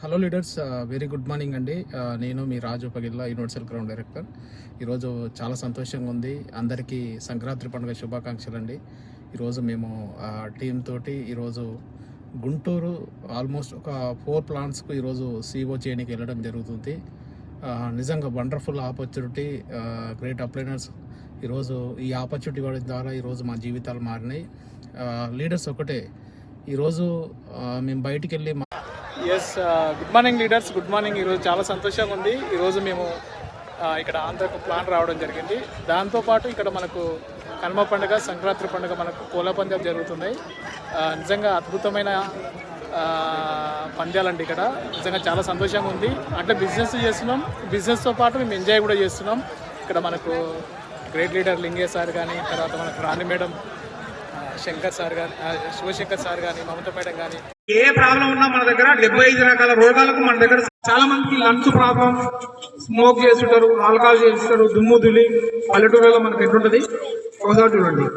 Hello leaders, very good morning అండి. నేను మీ రాజు Pagilla, universal ground director. ఈరోజు చాలా సంతోషంగా ఉంది. అందరికీ సంక్రాంతి పండుగ శుభాకాంక్షలు అండి. ఈరోజు మేము టీం తోటి ఈరోజు గుంటూరు ఆల్మోస్ట్ ఒక 4 ప్లాంట్స్కు ఈరోజు CO చేయడానికి వెళ్ళడం జరుగుతుంది. నిజంగా వండర్ఫుల్ ఆపర్చునిటీ, గ్రేట్ అప్లైనర్స్. ఈరోజు ఈ ఆపర్చునిటీ ఇవ్వడం ద్వారా ఈరోజు మా జీవితాలు మారినాయి. లీడర్స్ ఒకటే, ఈరోజు మేము బయటికి వెళ్ళి good morning leaders, good morning. ఈరోజు చాలా సంతోషంగా ఉంది. ఈరోజు మేము ఇక్కడ ఆంధ్రకు ప్లాన్ రావడం జరిగింది. దాంతోపాటు ఇక్కడ మనకు కనుమ పండుగ, సంక్రాంతి పండుగ, మనకు కోళ్ళ పందాలు జరుగుతున్నాయి. నిజంగా అద్భుతమైన పందాలండి ఇక్కడ. నిజంగా చాలా సంతోషంగా ఉంది. అంటే బిజినెస్ చేస్తున్నాం, బిజినెస్తో పాటు మేము ఎంజాయ్ కూడా చేస్తున్నాం. ఇక్కడ మనకు గ్రేట్ లీడర్ లింగే సార్ కానీ, తర్వాత మనకు రాణి మేడం, శంకర్ సార్ కానీ, శివశంకర్ సార్ కానీ, మమత మేడం కానీ, ఏ ప్రాబ్లం ఉన్నా మన దగ్గర 75 రకాల రోగాలకు మన దగ్గర చాలా మందికి లంగ్స్ ప్రాబ్లం, స్మోక్ చేస్తుంటారు, ఆల్కహాల్ చేస్తుంటారు, దుమ్ము దులి పల్లెటూరులో మనకి ఎట్లుంటది ఒకసారి చూడండి.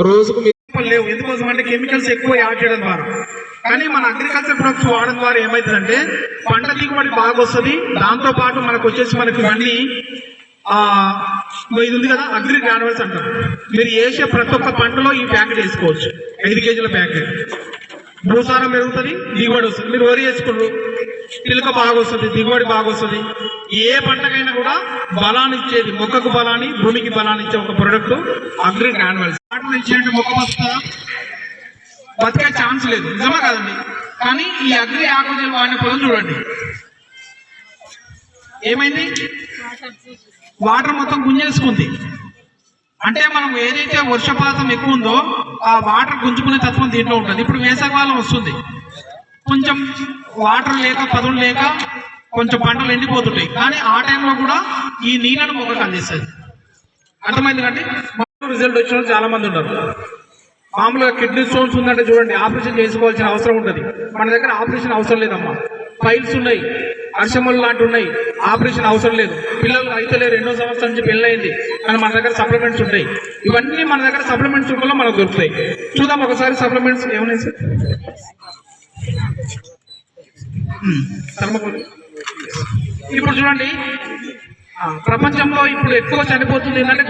రోజుకు లేవు, ఎందుకోసం అంటే కెమికల్స్ ఎక్కువ యాడ్ చేయడం ద్వారా. కానీ మన అగ్రికల్చర్ ప్రొడక్ట్స్ వాడడం ద్వారా ఏమైతుందంటే పంట దిగుబడి బాగా వస్తుంది. దాంతో పాటు మనకు వచ్చేసి మనకి ఇవన్నీ ఇది ఉంది కదా, అగ్రి గ్రాన్యువల్స్ అంటారు. మీరు వేసే ప్రతి ఒక్క పంటలో ఈ ప్యాకెట్ వేసుకోవచ్చు, 5 కేజీల ప్యాకెట్. భూసారం పెరుగుతుంది, దిగుబడి వస్తుంది. మీరు వరి వేసుకున్నారు, పిలక బాగా వస్తుంది, దిగుబడి బాగా వస్తుంది. ఏ పంటకైనా కూడా బలాన్ని ఇచ్చేది, మొక్కకు బలాన్ని, భూమికి బలాన్ని ఇచ్చే ఒక ప్రొడక్ట్ అగ్రి గ్రాన్యువల్స్. వాటిని ఇచ్చేటువంటి మొక్క బతికే ఛాన్స్ లేదు, నిజమా కాదండి? కానీ ఈ అగ్రి ఆకుజల్ వాడిన పొలం చూడండి ఏమైంది, వాటర్ మొత్తం గుంజేసుకుంది. అంటే మనం ఏదైతే వర్షపాతం ఎక్కువ ఉందో ఆ వాటర్ గుంజుకునే తత్వం దీంట్లో ఉంటుంది. ఇప్పుడు వేసవికాలం వస్తుంది, కొంచెం వాటర్ లేక, పదులు లేక కొంచెం పంటలు ఎండిపోతుంటాయి. కానీ ఆ టైంలో కూడా ఈ నీళ్ళను మొక్కకు అందిస్తుంది. అర్థమైంది కండి. రిజల్ట్ వచ్చిన చాలా మంది ఉన్నారు. మామూలుగా కిడ్నీ స్టోన్స్ ఉందంటే చూడండి, ఆపరేషన్ చేసుకోవాల్సిన అవసరం ఉంటుంది. మన దగ్గర ఆపరేషన్ అవసరం లేదమ్మా. ఫైల్స్ ఉన్నాయి, అర్షములు లాంటివి ఉన్నాయి, ఆపరేషన్ అవసరం లేదు. పిల్లలు అయితే లేరు, 2వ సంవత్సరం నుంచి పెళ్ళయింది, కానీ మన దగ్గర సప్లిమెంట్స్ ఉంటాయి. ఇవన్నీ మన దగ్గర సప్లిమెంట్స్ రూపంలో మనకు దొరుకుతాయి. చూద్దాం ఒకసారి సప్లిమెంట్స్ ఏమన్నాయి సార్. ఇప్పుడు చూడండి, ప్రపంచంలో ఇప్పుడు ఎక్కువ చనిపోతుంది ఏంటంటే